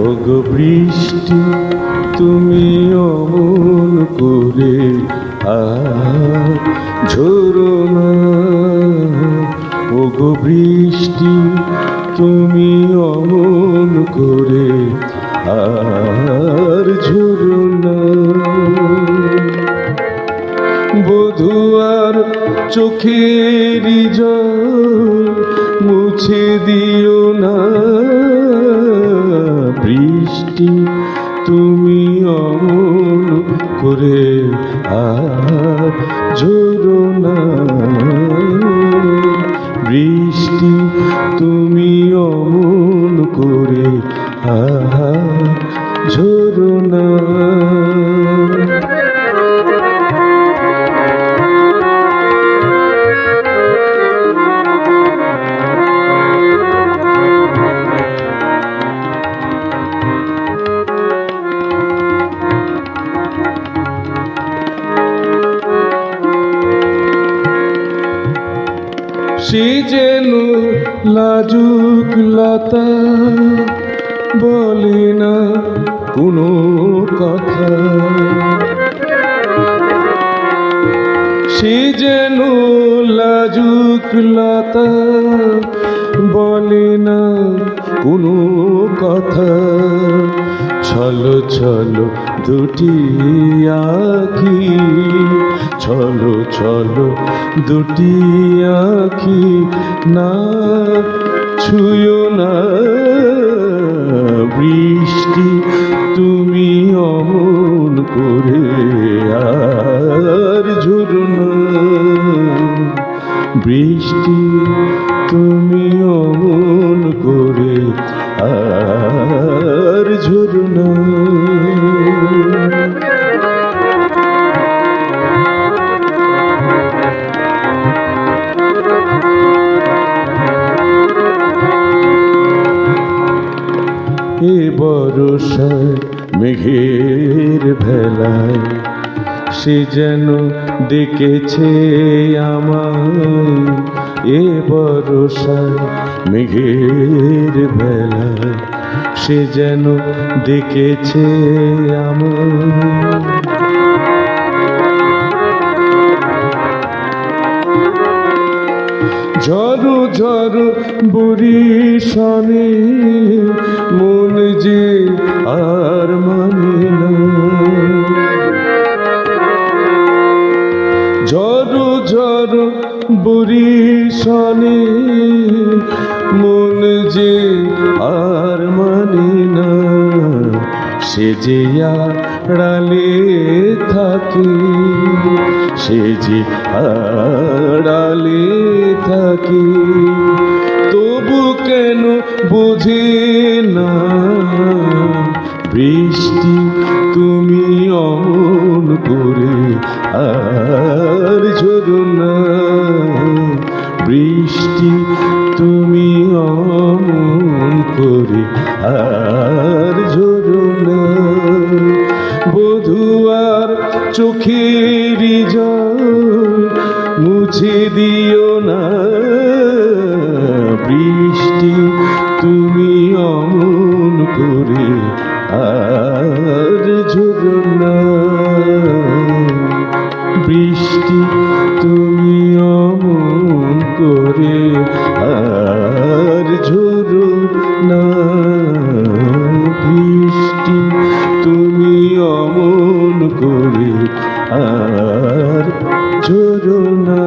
ওগো বৃষ্টি তুমি অমন করে আর ঝরো না। ওগো বৃষ্টি তুমি অমন করে আর ঝরো না। বধুয়ার চোখের জল মুছে দিও না। বৃষ্টি তুমি অমন করে আর ঝরো না। বৃষ্টি তুমি অমন করে আর ঝরো না। সে যেন লাজুক লতা বলে না কোনো কথা। সে যেন লাজুক লতা বলে না কোনো কথা। ছলো ছলো দুটি আঁখি, ছলো ছলো দুটি আঁখি না ছুঁয়ো না। বৃষ্টি তুমি অমন করে আর ঝরো না। বৃষ্টি তুমি অমন করে আর ঝরো না। এ বর্ষায় মেঘের ভেলায় সে যেন ডেকেছে আমায়। এ বর্ষায় মেঘের ভেলায় সে যেন ডেকেছে আমায়। ঝড়ো ঝড়ো বরিশানে মন যে আর মানে না। ঝড়ো ঝড়ো বরিশানে মন যে আর মানে না। সে যে আড়ালে থাকে, সে যে আড়ালে থাকে, তবু কেন বোঝে না। বৃষ্টি তুমি অমন করে আর ঝরো না। বৃষ্টি তুমি অমন করে আর ঝরো না। বধুয়ার চোখের জল মুছে দিও না। বৃষ্টি তুমি অমন করে আর ঝরো না। বৃষ্টি তুমি অমন করে আর ঝরো না। বৃষ্টি তুমি অমন করে আর ঝরো না।